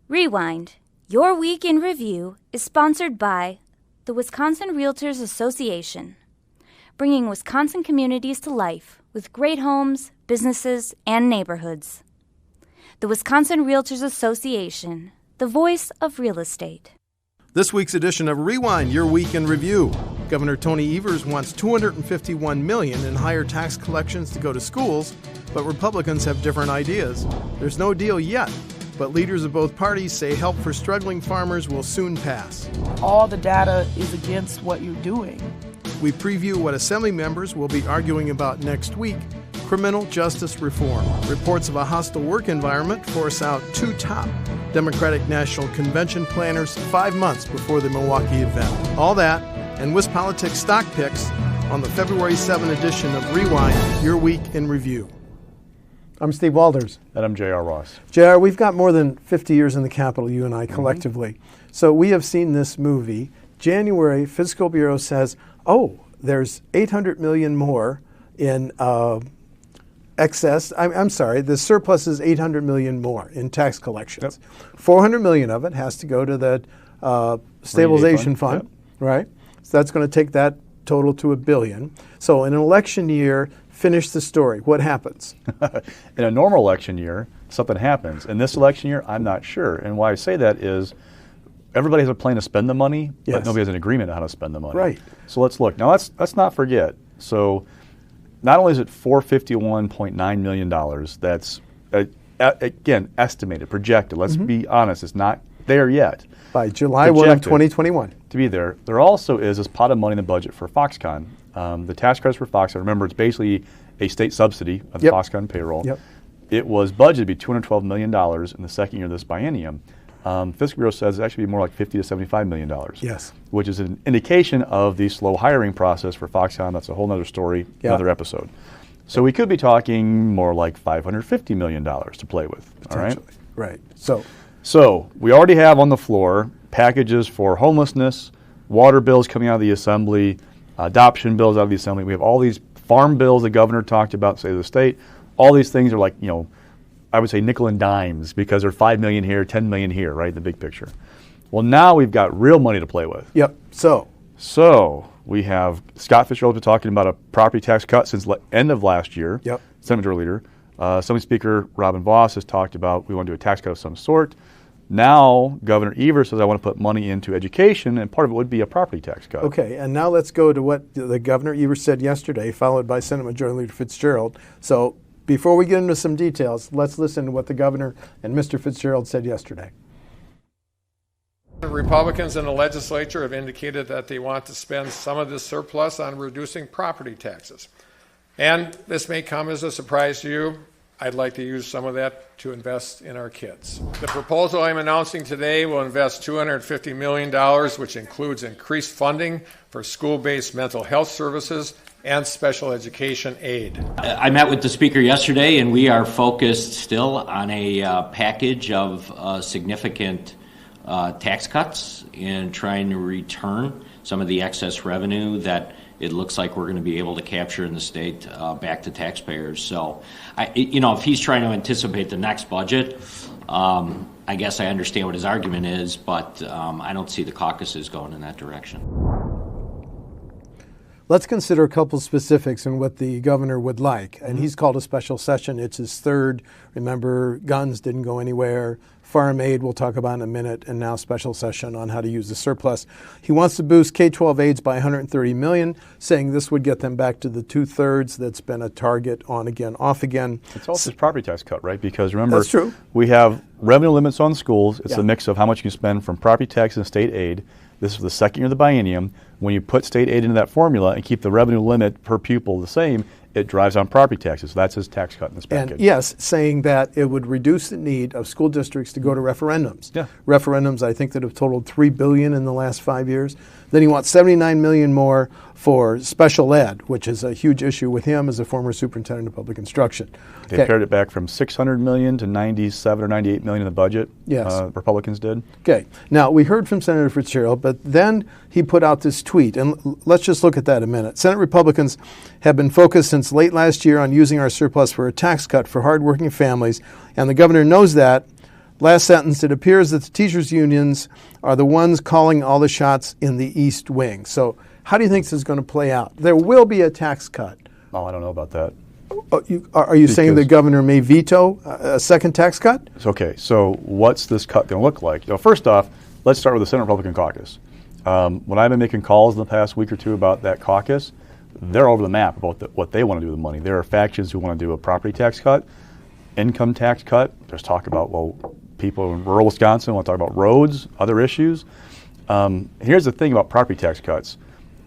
Rewind, Your Week in Review is sponsored by the Wisconsin Realtors Association, bringing Wisconsin communities to life with great homes, businesses, and neighborhoods. The Wisconsin Realtors Association, the voice of real estate. This week's edition of Rewind, Your Week in Review. Governor Tony Evers wants $251 million in higher tax collections to go to schools, but Republicans have different ideas. There's no deal yet, but leaders of both parties say help for struggling farmers will soon pass. All the data is against what you're doing. We preview what Assembly members will be arguing about next week: criminal justice reform. Reports of a hostile work environment force out two top Democratic National Convention planners 5 months before the Milwaukee event. All that and WisPolitics stock picks on the February 7 edition of Rewind, Your Week in Review. I'm Steve Walters. And I'm J.R. Ross. J.R., we've got more than 50 years in the Capitol, you and I collectively. So we have seen this movie. January, Fiscal Bureau says, there's $800 million more in excess. I'm sorry, the surplus is $800 million more in tax collections. Yep. $400 million of it has to go to the stabilization fund, right? So that's going to take that total to $1 billion. So in an election year, finish the story. What happens? In a normal election year, something happens. In this election year, I'm not sure. And why I say that is everybody has a plan to spend the money, but nobody has an agreement on how to spend the money. Right. So let's look. Now, let's not forget. So not only is it $451.9 million, that's, again, estimated, projected. Let's be honest, it's not there yet. By July 1 of 2021. To be there. There also is this pot of money in the budget for Foxconn. The tax credits for Foxconn, remember, it's basically a state subsidy of the Foxconn payroll. Yep. It was budgeted to be $212 million in the second year of this biennium. Fiscal Bureau says it actually be more like $50 to $75 million. Yes. Which is an indication of the slow hiring process for Foxconn. That's a whole other story, another episode. So we could be talking more like $550 million to play with. All right? Right. So we already have on the floor packages for homelessness, water bills coming out of the Assembly, adoption bills out of the Assembly. We have all these farm bills the governor talked about, say, the state. All these things are like, I would say nickel and dimes because they're $5 million here, $10 million here, right, the big picture. Well, now we've got real money to play with. Yep. So we have Scott Fitzgerald been talking about a property tax cut since end of last year. Yep. Senate Majority Leader. Assembly Speaker Robin Vos has talked about we want to do a tax cut of some sort. Now, Governor Evers says I want to put money into education, and part of it would be a property tax cut. Okay, and now let's go to what the Governor Evers said yesterday, followed by Senate Majority Leader Fitzgerald. So before we get into some details, let's listen to what the Governor and Mr. Fitzgerald said yesterday. The Republicans in the legislature have indicated that they want to spend some of this surplus on reducing property taxes. And this may come as a surprise to you. I'd like to use some of that to invest in our kids. The proposal I'm announcing today will invest $250 million, which includes increased funding for school-based mental health services and special education aid. I met with the Speaker yesterday, and we are focused still on a package of significant tax cuts and trying to return some of the excess revenue that it looks like we're going to be able to capture in the state back to taxpayers. So, if he's trying to anticipate the next budget, I guess I understand what his argument is, but I don't see the caucuses going in that direction. Let's consider a couple specifics and what the governor would like. And he's called a special session. It's his third. Remember, guns didn't go anywhere. Farm aid, we'll talk about in a minute, and now special session on how to use the surplus. He wants to boost K-12 aids by $130 million, saying this would get them back to the 2/3 that's been a target on again, off again. It's also this property tax cut, right? Because remember, that's true. We have revenue limits on schools. It's a mix of how much you can spend from property tax and state aid. This is the second year of the biennium. When you put state aid into that formula and keep the revenue limit per pupil the same, it drives on property taxes. So that's his tax cut in this package. And yes, saying that it would reduce the need of school districts to go to referendums. Yeah. Referendums, I think, that have totaled $3 billion in the last 5 years. Then he wants $79 million more for special ed, which is a huge issue with him as a former superintendent of public instruction. They pared it back from $600 million to $97 or $98 million in the budget. Yes. Republicans did. Okay. Now, we heard from Senator Fitzgerald, but then he put out this tweet, and let's just look at that a minute. Senate Republicans have been focused since late last year on using our surplus for a tax cut for hardworking families, and the governor knows that, Last sentence, it appears that the teachers' unions are the ones calling all the shots in the East Wing. So how do you think this is going to play out? There will be a tax cut. Oh, I don't know about that. Are you saying the governor may veto a second tax cut? Okay, so what's this cut going to look like? First off, let's start with the Senate Republican caucus. When I've been making calls in the past week or two about that caucus, they're over the map about what they want to do with the money. There are factions who want to do a property tax cut, income tax cut. There's talk about, people in rural Wisconsin want to talk about roads, other issues. Here's the thing about property tax cuts.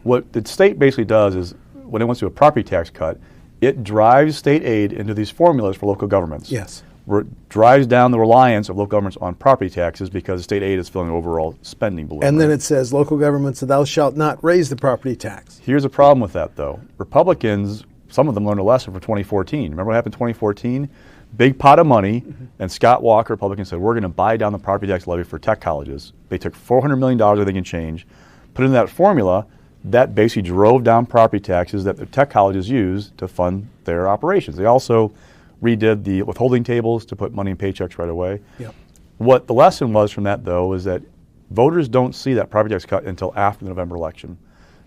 What the state basically does is, when it wants to do a property tax cut, it drives state aid into these formulas for local governments. Yes. Where it drives down the reliance of local governments on property taxes because state aid is filling the overall spending balloon. And then it says, local governments, thou shalt not raise the property tax. Here's a problem with that, though. Republicans, some of them learned a lesson from 2014. Remember what happened in 2014? Big pot of money, and Scott Walker, Republican, said, we're going to buy down the property tax levy for tech colleges. They took $400 million, I think, in change, put in that formula. That basically drove down property taxes that the tech colleges use to fund their operations. They also redid the withholding tables to put money in paychecks right away. Yep. What the lesson was from that, though, is that voters don't see that property tax cut until after the November election.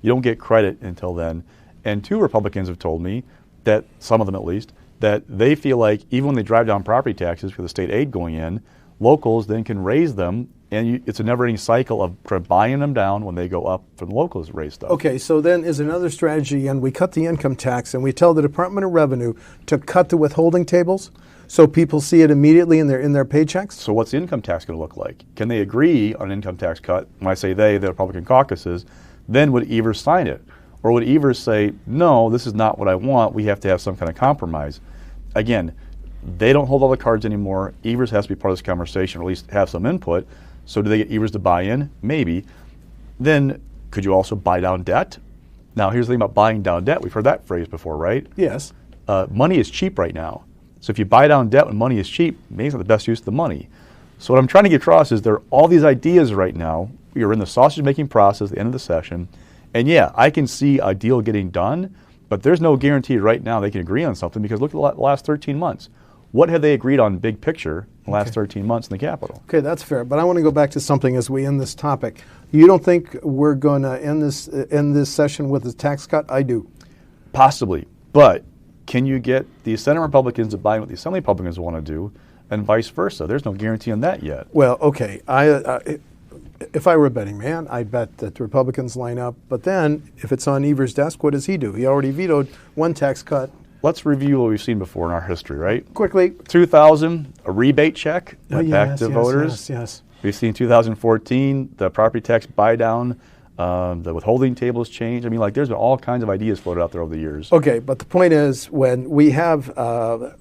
You don't get credit until then. And 2 Republicans have told me that, some of them at least, that they feel like even when they drive down property taxes for the state aid going in, locals then can raise them, and it's a never-ending cycle of buying them down when they go up for the locals to raise stuff. Okay, so then is another strategy, and we cut the income tax, and we tell the Department of Revenue to cut the withholding tables so people see it immediately in their paychecks? So what's the income tax going to look like? Can they agree on an income tax cut? When I say they, the Republican caucuses, then would Evers sign it? Or would Evers say, no, this is not what I want, we have to have some kind of compromise? Again, they don't hold all the cards anymore. Evers has to be part of this conversation, or at least have some input. So do they get Evers to buy in? Maybe. Then could you also buy down debt? Now here's the thing about buying down debt. We've heard that phrase before, right? Yes. Money is cheap right now. So if you buy down debt when money is cheap, maybe it's not the best use of the money. So what I'm trying to get across is there are all these ideas right now. We are in the sausage making process at the end of the session. And yeah, I can see a deal getting done, but there's no guarantee right now they can agree on something, because look at the last 13 months. What have they agreed on big picture in the last 13 months in the Capitol? Okay, that's fair. But I want to go back to something as we end this topic. You don't think we're going to end this session with a tax cut? I do. Possibly. But can you get the Senate Republicans to buy what the Assembly Republicans want to do, and vice versa? There's no guarantee on that yet. Well, okay. If I were a betting man, I'd bet that the Republicans line up. But then, if it's on Evers' desk, what does he do? He already vetoed one tax cut. Let's review what we've seen before in our history, right? Quickly. 2000, a rebate check back to voters. Yes. We've seen 2014, the property tax buy down, the withholding tables change. I mean, there's been all kinds of ideas floated out there over the years. Okay, but the point is, when we have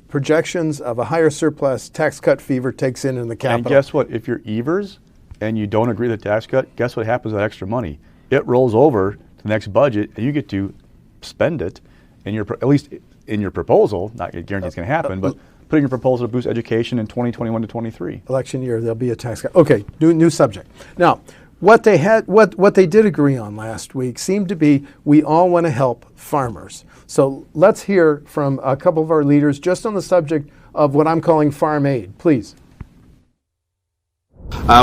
projections of a higher surplus, tax cut fever takes in the Capitol. And guess what? If you're Evers and you don't agree with the tax cut, guess what happens with that extra money? It rolls over to the next budget, and you get to spend it, at least in your proposal. Not guarantee it's going to happen, but put in your proposal to boost education in 2021 to 23. Election year, there'll be a tax cut. Okay, new subject. Now, what they did agree on last week seemed to be, we all want to help farmers. So let's hear from a couple of our leaders just on the subject of what I'm calling farm aid. Please.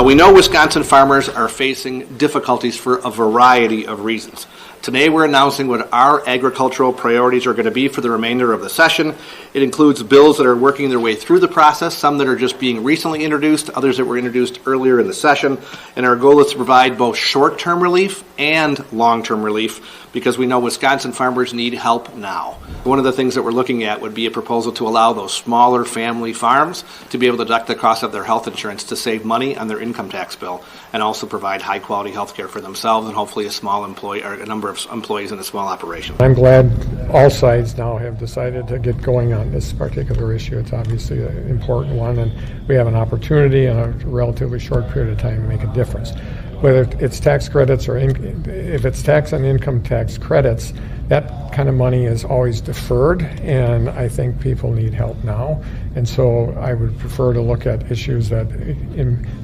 We know Wisconsin farmers are facing difficulties for a variety of reasons. Today we're announcing what our agricultural priorities are going to be for the remainder of the session. It includes bills that are working their way through the process, some that are just being recently introduced, others that were introduced earlier in the session. And our goal is to provide both short-term relief and long-term relief, because we know Wisconsin farmers need help now. One of the things that we're looking at would be a proposal to allow those smaller family farms to be able to deduct the cost of their health insurance to save money on their income tax bill, and also provide high-quality health care for themselves and hopefully a number of employees in a small operation. I'm glad all sides now have decided to get going on this particular issue. It's obviously an important one, and we have an opportunity in a relatively short period of time to make a difference. Whether it's tax credits or if it's tax on income tax credits, that that kind of money is always deferred, and I think people need help now. And so I would prefer to look at issues that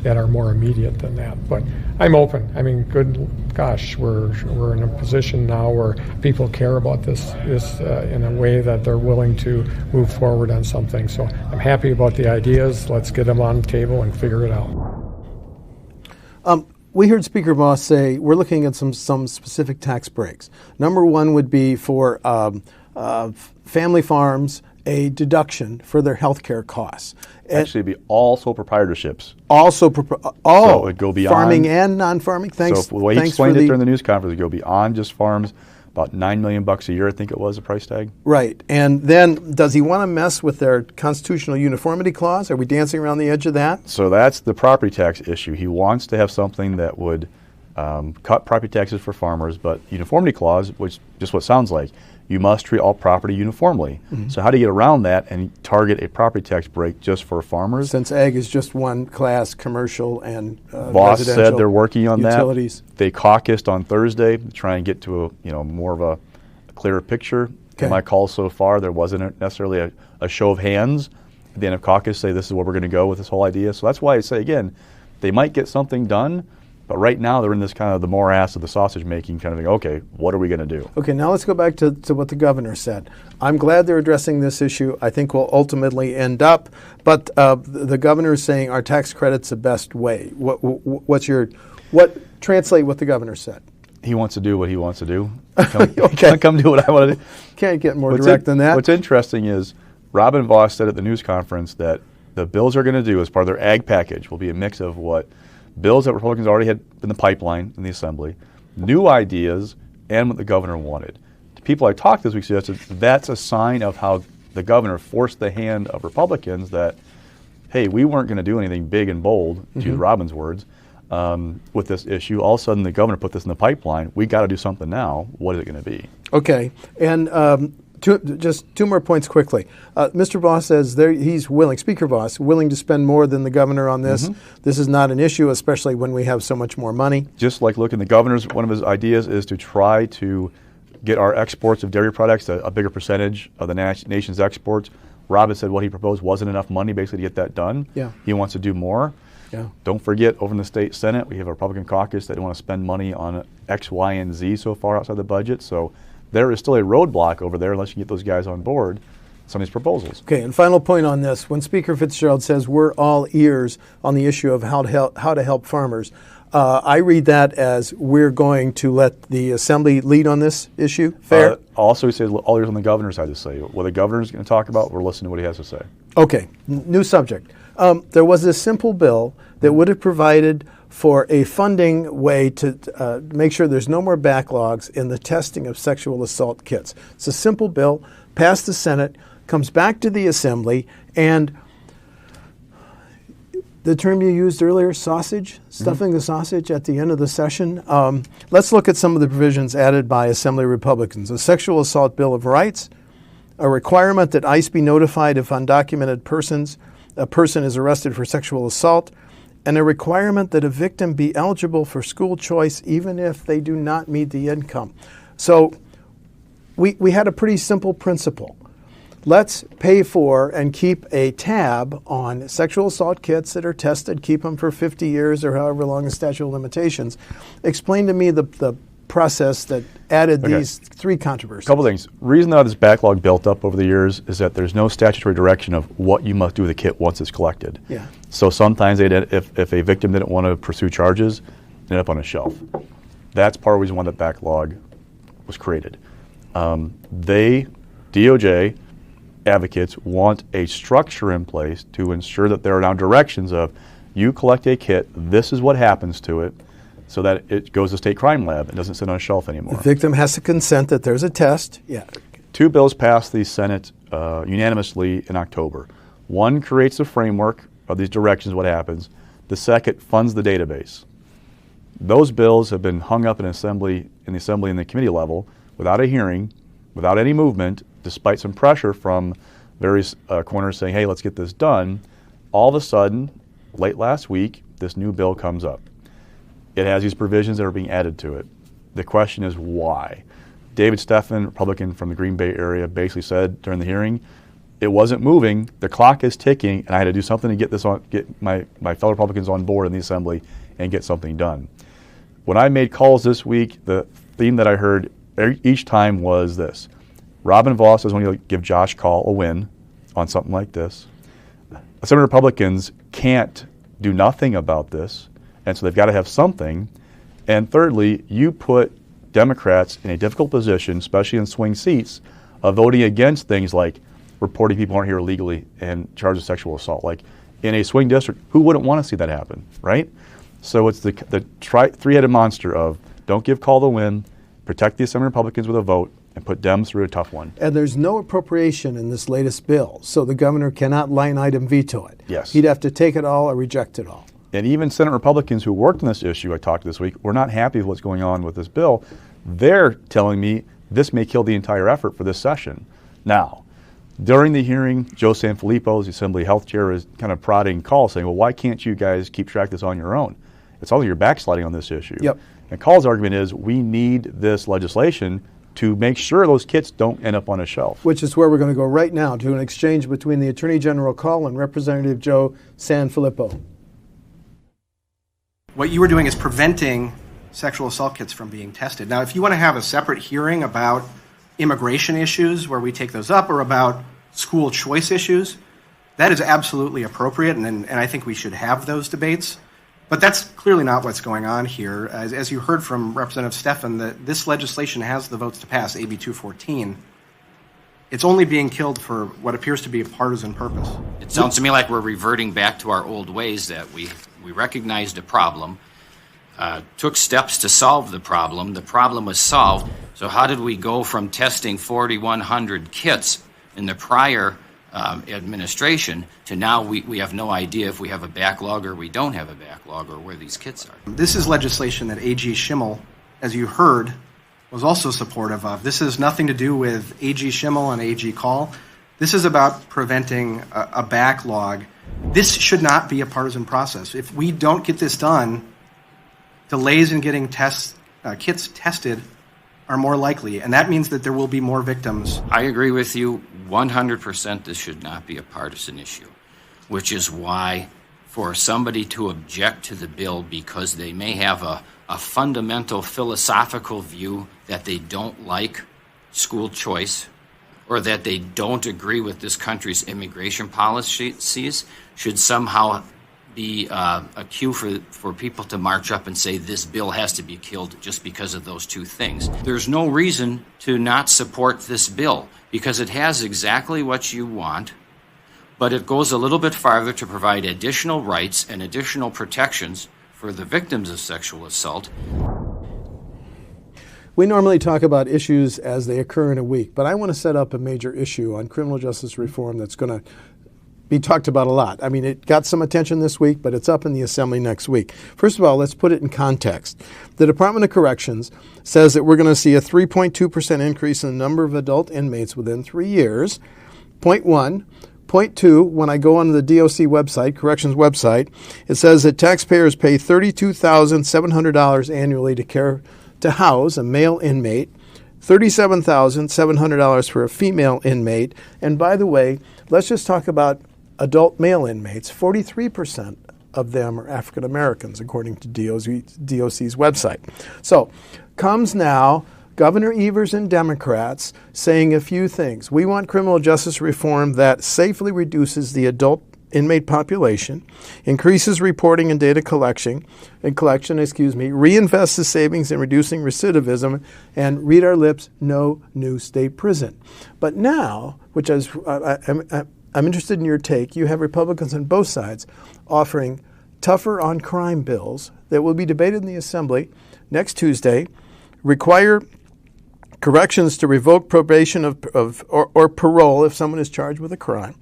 are more immediate than that. But I'm open. I mean, we're in a position now where people care about this in a way that they're willing to move forward on something. So I'm happy about the ideas. Let's get them on the table and figure it out. We heard Speaker Voss say we're looking at some specific tax breaks. Number one would be for family farms, a deduction for their health care costs. Actually, it'd be all sole proprietorships. So it'd go beyond farming and non-farming. Thanks. So the way he explained it during the news conference, it'd go beyond just farms. About $9 million a year, I think it was, the price tag. Right. And then does he want to mess with their constitutional uniformity clause? Are we dancing around the edge of that? So that's the property tax issue. He wants to have something that would cut property taxes for farmers, but uniformity clause, which just what it sounds like, you must treat all property uniformly. Mm-hmm. So how do you get around that and target a property tax break just for farmers? Since ag is just one class, commercial and Voss said they're working on utilities. That. They caucused on Thursday to try and get to more of a clearer picture. Okay. In my calls so far, there wasn't necessarily a show of hands at the end of caucus say this is where we're going to go with this whole idea. So that's why I say, again, they might get something done, but right now they're in this kind of the morass of the sausage making kind of thing. Okay, what are we going to do? Okay, now let's go back to what the governor said. I'm glad they're addressing this issue. I think we'll ultimately end up, but the governor is saying our tax credit's the best way. Translate what the governor said? He wants to do what he wants to do. Come do what I want to do. Can't get more direct than that. What's interesting is Robin Voss said at the news conference that the bills are going to do as part of their ag package will be a mix of what bills that Republicans already had in the pipeline in the Assembly, new ideas, and what the governor wanted. To people I talked to this week suggested that's a sign of how the governor forced the hand of Republicans that, hey, we weren't going to do anything big and bold, to use Robin's words, with this issue. All of a sudden the governor put this in the pipeline. We got to do something now. What is it going to be? Okay, and just two more points quickly. Mr. Voss says he's willing, Speaker Voss, willing to spend more than the governor on this. Mm-hmm. This is not an issue, especially when we have so much more money. Just like looking, the governor's, one of his ideas is to try to get our exports of dairy products a bigger percentage of the nation's exports. Robin said what he proposed wasn't enough money basically to get that done. Yeah. He wants to do more. Yeah. Don't forget, over in the state Senate, we have a Republican caucus that want to spend money on X, Y, and Z so far outside the budget. So there is still a roadblock over there unless you get those guys on board, some of these proposals. Okay, and final point on this. When Speaker Fitzgerald says we're all ears on the issue of how to help farmers, I read that as we're going to let the Assembly lead on this issue. Fair? Also, he says all ears on the governor's side to say. What the governor's going to talk about, we're listening to what he has to say. Okay, new subject. There was a simple bill that would have provided for a funding way to make sure there's no more backlogs in the testing of sexual assault kits. It's a simple bill, passed the Senate, comes back to the Assembly, and the term you used earlier, sausage, stuffing the sausage at the end of the session. Let's look at some of the provisions added by Assembly Republicans. A sexual assault bill of rights, a requirement that ICE be notified if undocumented a person is arrested for sexual assault, and a requirement that a victim be eligible for school choice even if they do not meet the income. So we had a pretty simple principle. Let's pay for and keep a tab on sexual assault kits that are tested, keep them for 50 years or however long the statute of limitations. Explain to me the process that added these three controversies. A couple things. Reason that this backlog built up over the years is that there's no statutory direction of what you must do with a kit once it's collected. Yeah. So sometimes if a victim didn't want to pursue charges, they end up on a shelf. That's part of the reason why that backlog was created. DOJ advocates want a structure in place to ensure that there are now directions of you collect a kit, this is what happens to it, so that it goes to state crime lab and doesn't sit on a shelf anymore. The victim has to consent that there's a test. Yeah. Two bills passed the Senate unanimously in October. One creates a framework of these directions, what happens. The second funds the database. Those bills have been hung up in the Assembly and the committee level without a hearing, without any movement, despite some pressure from various corners saying, hey, let's get this done. All of a sudden, late last week, this new bill comes up. It has these provisions that are being added to it. The question is why? David Steffen, Republican from the Green Bay area, basically said during the hearing, it wasn't moving, the clock is ticking, and I had to do something to get my fellow Republicans on board in the Assembly and get something done. When I made calls this week, the theme that I heard each time was this. Robin Vos is going to give Josh Kaul a win on something like this. Some Republicans can't do nothing about this, and so they've got to have something. And thirdly, you put Democrats in a difficult position, especially in swing seats, of voting against things like reporting people aren't here illegally and charged with sexual assault. Like in a swing district, who wouldn't want to see that happen, right? So it's the three-headed monster of don't give Kaul the win, protect the Assembly Republicans with a vote, and put Dems through a tough one. And there's no appropriation in this latest bill, so the governor cannot line item veto it. Yes. He'd have to take it all or reject it all. And even Senate Republicans who worked on this issue I talked to this week were not happy with what's going on with this bill. They're telling me this may kill the entire effort for this session. Now, during the hearing, Joe Sanfilippo, the Assembly Health Chair, is kind of prodding Kaul, saying, well, why can't you guys keep track of this on your own? It's all you're backsliding on this issue. Yep. And Kaul's argument is we need this legislation to make sure those kits don't end up on a shelf. Which is where we're going to go right now to an exchange between the Attorney General Kaul and Representative Joe Sanfilippo. What you were doing is preventing sexual assault kits from being tested. Now, if you want to have a separate hearing about immigration issues where we take those up or about school choice issues, that is absolutely appropriate, and I think we should have those debates. But that's clearly not what's going on here. As you heard from Representative Steffen, this legislation has the votes to pass, AB 214. It's only being killed for what appears to be a partisan purpose. It sounds to me like we're reverting back to our old ways, that we recognized a problem, took steps to solve the problem was solved. So how did we go from testing 4,100 kits in the prior administration to now we have no idea if we have a backlog or we don't have a backlog or where these kits are? This is legislation that AG Schimmel, as you heard, was also supportive of. This has nothing to do with AG Schimmel and AG Kaul. This is about preventing a backlog. This should not be a partisan process. If we don't get this done, delays in getting kits tested are more likely, and that means that there will be more victims. I agree with you 100%. This should not be a partisan issue, which is why for somebody to object to the bill because they may have a fundamental philosophical view that they don't like school choice or that they don't agree with this country's immigration policies should somehow be a cue for people to march up and say this bill has to be killed just because of those two things. There's no reason to not support this bill because it has exactly what you want, but it goes a little bit farther to provide additional rights and additional protections for the victims of sexual assault. We normally talk about issues as they occur in a week, but I want to set up a major issue on criminal justice reform that's going to be talked about a lot. I mean, it got some attention this week, but it's up in the Assembly next week. First of all, let's put it in context. The Department of Corrections says that we're going to see a 3.2% increase in the number of adult inmates within 3 years. Point one. Point two, when I go on the DOC website, corrections website, it says that taxpayers pay $32,700 annually to house a male inmate, $37,700 for a female inmate. And by the way, let's just talk about adult male inmates. 43% of them are African Americans, according to DOC's website. So comes now Governor Evers and Democrats saying a few things. We want criminal justice reform that safely reduces the adult inmate population, increases reporting and data collection, reinvests the savings in reducing recidivism, and read our lips, no new state prison. But now, which I'm interested in your take, you have Republicans on both sides offering tougher on crime bills that will be debated in the Assembly next Tuesday, require corrections to revoke probation or parole if someone is charged with a crime,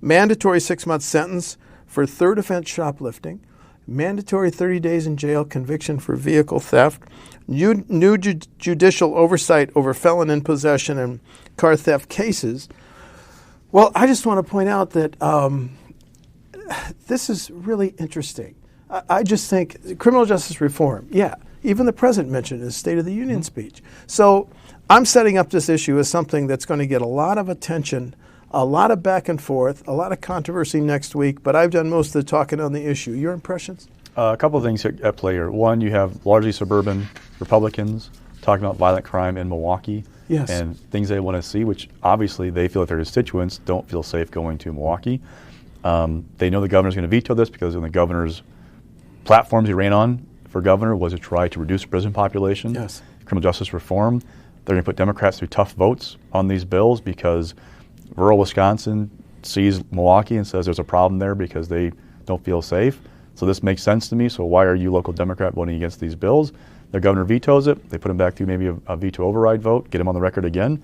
mandatory 6-month sentence for third offense shoplifting, mandatory 30 days in jail conviction for vehicle theft, new judicial oversight over felon in possession and car theft cases. Well, I just want to point out that this is really interesting. I just think criminal justice reform, yeah, Even the president mentioned it in his State of the Union speech. So I'm setting up this issue as something that's going to get a lot of attention, a lot of back and forth, a lot of controversy next week, but I've done most of the talking on the issue. Your impressions? A couple of things at play here. One, you have largely suburban Republicans talking about violent crime in Milwaukee. Yes. And things they want to see, which obviously they feel that their constituents don't feel safe going to Milwaukee. They know the governor's going to veto this because in the governor's platforms he ran on for governor was to try to reduce prison population, yes, criminal justice reform. They're going to put Democrats through tough votes on these bills because rural Wisconsin sees Milwaukee and says there's a problem there because they don't feel safe. So this makes sense to me. So why are you, local Democrat, voting against these bills? The governor vetoes it. They put him back through maybe a veto override vote, get him on the record again.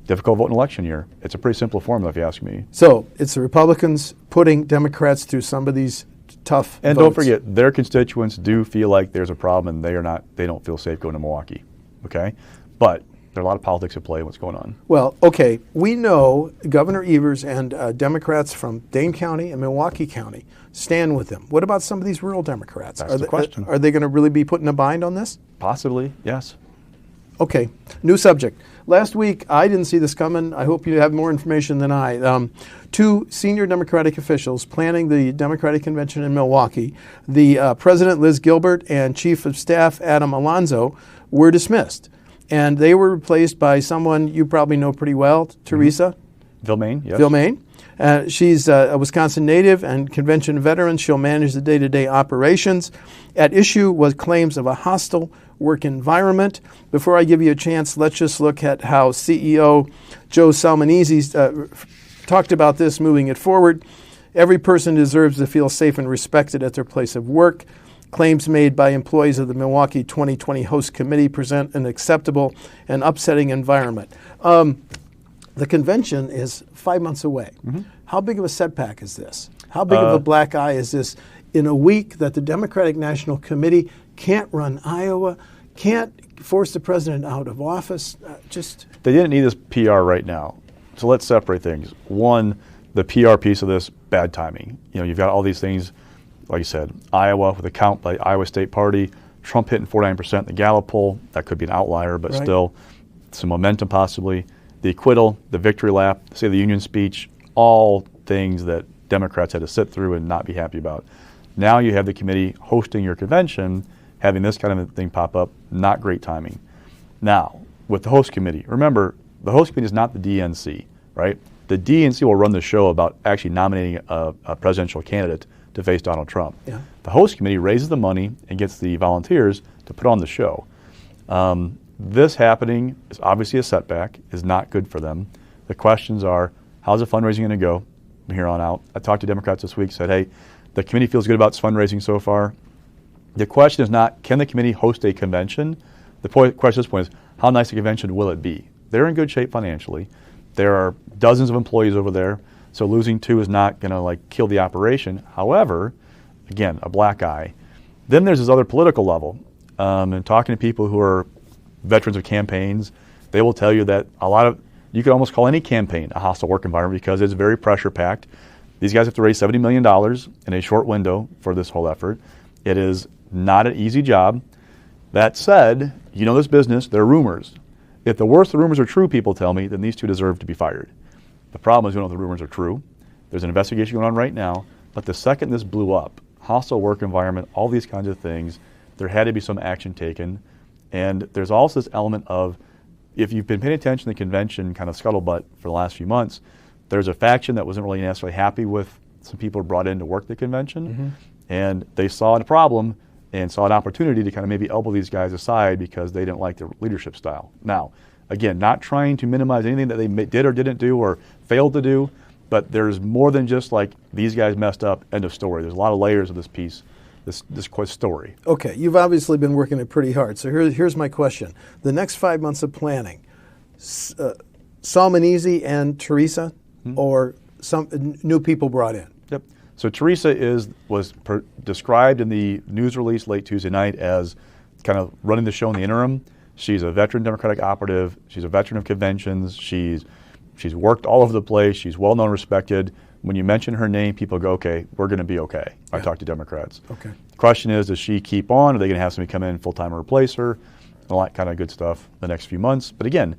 Difficult vote in election year. It's a pretty simple formula, if you ask me. So it's the Republicans putting Democrats through some of these tough And votes. don't forget, their constituents do feel like there's a problem and they don't feel safe going to Milwaukee. Okay? But there are a lot of politics at play in what's going on. Well, okay, we know Governor Evers and Democrats from Dane County and Milwaukee County stand with them. What about some of these rural Democrats? That's the question. Are they going to really be put in a bind on this? Possibly, yes. Okay, new subject. Last week, I didn't see this coming. I hope you have more information than I. Two senior Democratic officials planning the Democratic Convention in Milwaukee, the President Liz Gilbert and Chief of Staff Adam Alonzo, were dismissed. And they were replaced by someone you probably know pretty well, Teresa Vilmain, yes. Vilmain. She's a Wisconsin native and convention veteran. She'll manage the day-to-day operations. At issue was claims of a hostile work environment. Before I give you a chance, let's just look at how CEO Joe Salmonese talked about this, moving it forward. Every person deserves to feel safe and respected at their place of work. Claims made by employees of the Milwaukee 2020 Host Committee present an acceptable and upsetting environment. The convention is 5 months away. Mm-hmm. How big of a setback is this? How big of a black eye is this in a week that the Democratic National Committee can't run Iowa, can't force the president out of office? They didn't need this PR right now. So let's separate things. One, the PR piece of this, bad timing. You know, you've got all these things, like you said, Iowa with a count by Iowa State Party, Trump hitting 49% in the Gallup poll. That could be an outlier, but still some momentum possibly. The acquittal, the victory lap, the State of the Union speech, all things that Democrats had to sit through and not be happy about. Now you have the committee hosting your convention, having this kind of a thing pop up, not great timing. Now, with the host committee, remember, the host committee is not the DNC, right? The DNC will run the show about actually nominating a presidential candidate to face Donald Trump. Yeah. The host committee raises the money and gets the volunteers to put on the show. This happening is obviously a setback, is not good for them. The questions are, how's the fundraising going to go from here on out? I talked to Democrats this week, said, hey, the committee feels good about its fundraising so far. The question is not, can the committee host a convention? The question at this point is, how nice a convention will it be? They're in good shape financially. There are dozens of employees over there, so losing two is not going to kill the operation. However, again, a black eye. Then there's this other political level. And talking to people who are veterans of campaigns, they will tell you that you could almost call any campaign a hostile work environment because it's very pressure packed. These guys have to raise $70 million in a short window for this whole effort. It is not an easy job. That said, you know this business, there are rumors. If the worst of the rumors are true, people tell me, then these two deserve to be fired. The problem is we don't know if the rumors are true. There's an investigation going on right now, but the second this blew up, hostile work environment, all these kinds of things, there had to be some action taken. And there's also this element of, if you've been paying attention to the convention kind of scuttlebutt for the last few months, there's a faction that wasn't really necessarily happy with some people brought in to work the convention. Mm-hmm. And they saw a problem and saw an opportunity to kind of maybe elbow these guys aside because they didn't like their leadership style. Now, again, not trying to minimize anything that they did or didn't do or failed to do, but there's more than just these guys messed up, end of story. There's a lot of layers of this piece. This story. Okay, you've obviously been working it pretty hard. So here's my question. The next 5 months of planning, Salmonese and Teresa, or some new people brought in? Yep. So Teresa was described in the news release late Tuesday night as kind of running the show in the interim. She's a veteran Democratic operative. She's a veteran of conventions. She's worked all over the place. She's well known, respected. When you mention her name, people go, okay, we're going to be okay. I talk to Democrats. Okay. The question is, does she keep on? Are they going to have somebody come in full-time and replace her? All that kind of good stuff the next few months. But again,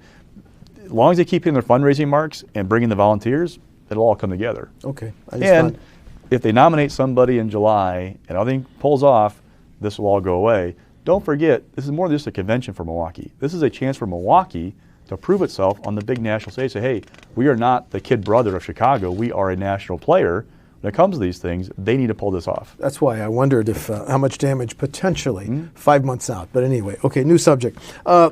as long as they keep hitting their fundraising marks and bring in the volunteers, it'll all come together. Okay. And if they nominate somebody in July and everything pulls off, this will all go away. Don't forget, this is more than just a convention for Milwaukee. This is a chance for Milwaukee to prove itself on the big national stage. Say, hey, we are not the kid brother of Chicago. We are a national player. When it comes to these things, they need to pull this off. That's why I wondered if how much damage potentially 5 months out. But anyway, okay, new subject.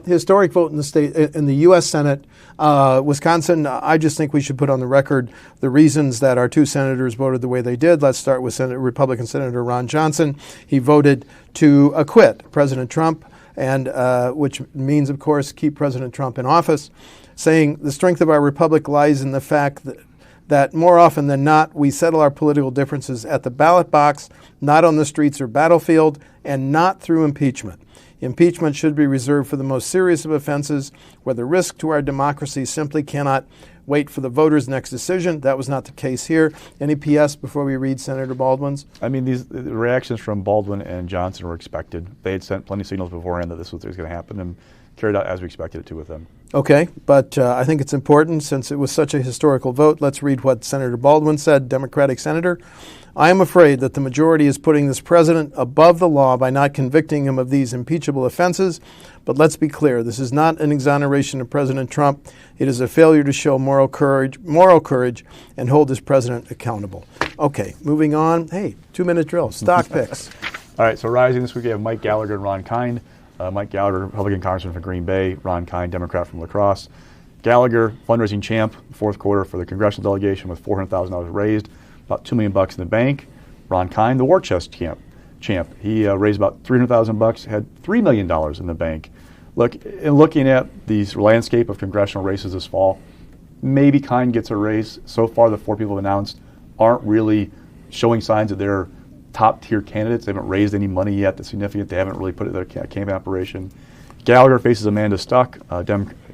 Historic vote in the state in the U.S. Senate, Wisconsin. I just think we should put on the record the reasons that our two senators voted the way they did. Let's start with Republican Senator Ron Johnson. He voted to acquit President Trump, and which means, of course, keep President Trump in office, saying the strength of our republic lies in the fact that more often than not, we settle our political differences at the ballot box, not on the streets or battlefield, and not through impeachment. Impeachment should be reserved for the most serious of offenses, where the risk to our democracy simply cannot wait for the voters' next decision. That was not the case here. Any PS before we read Senator Baldwin's? I mean, the reactions from Baldwin and Johnson were expected. They had sent plenty of signals beforehand that this was going to happen and carried out as we expected it to with them. Okay, but I think it's important, since it was such a historical vote. Let's read what Senator Baldwin said, Democratic senator. I am afraid that the majority is putting this president above the law by not convicting him of these impeachable offenses. But let's be clear, this is not an exoneration of President Trump. It is a failure to show moral courage, and hold this president accountable. Okay, moving on. Hey, 2-minute drill, stock picks. All right, so rising this week, we have Mike Gallagher and Ron Kind. Mike Gallagher, Republican congressman from Green Bay. Ron Kind, Democrat from La Crosse. Gallagher, fundraising champ, fourth quarter for the congressional delegation with $400,000 raised, about $2 million in the bank. Ron Kind, the war chest champ. He raised about $300,000, had $3 million in the bank. Looking at the landscape of congressional races this fall, maybe Kind gets a race. So far, the 4 people announced aren't really showing signs that they're top-tier candidates. They haven't raised any money yet that's significant. They haven't really put it in their campaign operation. Gallagher faces Amanda Stuck,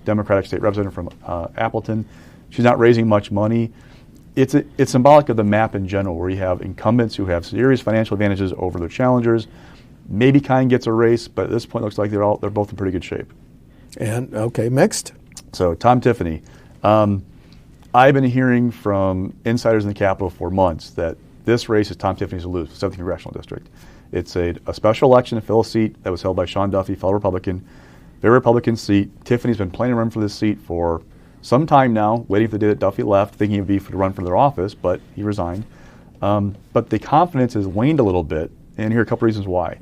Democratic state representative from Appleton. She's not raising much money. It's symbolic of the map in general, where you have incumbents who have serious financial advantages over their challengers. Maybe Kind gets a race, but at this point, it looks like they're both in pretty good shape. And okay, mixed. So Tom Tiffany, I've been hearing from insiders in the Capitol for months that this race is Tom Tiffany's to lose, 7th Congressional District. It's a special election to fill a seat that was held by Sean Duffy, fellow Republican. Very Republican seat. Tiffany's been planning to run for this seat for some time now, waiting for the day that Duffy left, thinking he'd be to run for their office, but he resigned. But the confidence has waned a little bit, and here are a couple reasons why.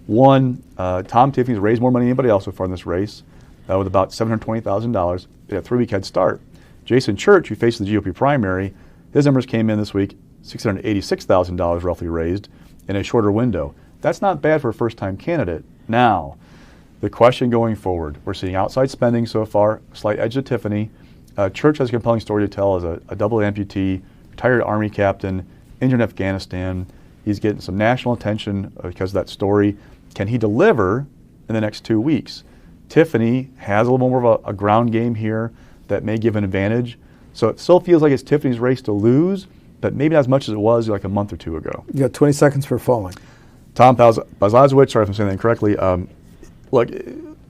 One, Tom Tiffany's raised more money than anybody else so far in this race, with about $720,000. They had a 3-week head start. Jason Church, who faced the GOP primary, his numbers came in this week, $686,000 roughly raised in a shorter window. That's not bad for a first-time candidate. Now, the question going forward, we're seeing outside spending so far, slight edge to Tiffany. Church has a compelling story to tell as a double amputee, retired Army captain, injured in Afghanistan. He's getting some national attention because of that story. Can he deliver in the next 2 weeks? Tiffany has a little more of a ground game here that may give an advantage. So it still feels like it's Tiffany's race to lose, but maybe not as much as it was like a month or two ago. You got 20 seconds for falling. Tom Bazlazowicz, sorry if I'm saying that incorrectly. Look,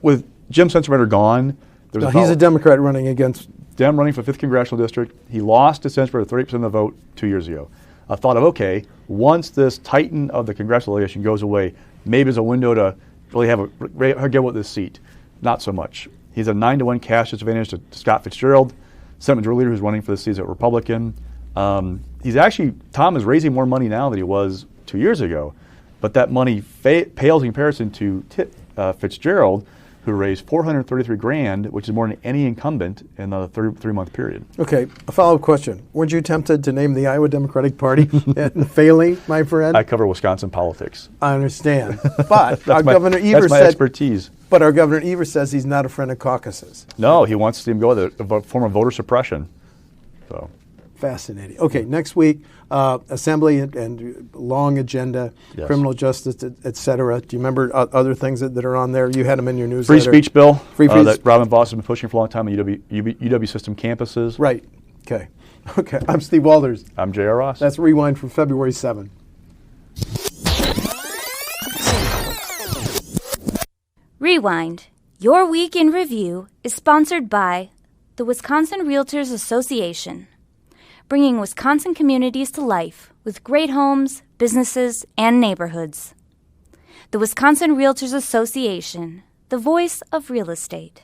with Jim Sensenbrenner gone, he's a Democrat running against. Dem running for 5th Congressional District. He lost to Sensenbrenner 30% of the vote 2 years ago. I thought of, okay, once this titan of the congressional delegation goes away, maybe there's a window to really get with this seat. Not so much. He's a 9-to-1 cash disadvantage to Scott Fitzgerald, Senate Majority Leader who's running for the seat as a Republican. Tom is raising more money now than he was 2 years ago, but that money pales in comparison to Fitzgerald, who raised $433,000, which is more than any incumbent in the 3-month period. Okay, a follow-up question. Weren't you tempted to name the Iowa Democratic Party and failing, my friend? I cover Wisconsin politics. I understand, but Governor Evers that's my expertise. But our Governor Evers says he's not a friend of caucuses. No, he wants to see him go with a form of voter suppression. So. Fascinating. Okay, next week, Assembly and long agenda, yes. Criminal justice, et cetera. Do you remember other things that are on there? You had them in your newsletter. Free speech bill that Robin Voss has been pushing for a long time on UW system campuses. Right. Okay. Okay, I'm Steve Walters. I'm J.R. Ross. That's Rewind from February 7. Rewind, Your Week in Review, is sponsored by the Wisconsin Realtors Association, bringing Wisconsin communities to life with great homes, businesses, and neighborhoods. The Wisconsin Realtors Association, the voice of real estate.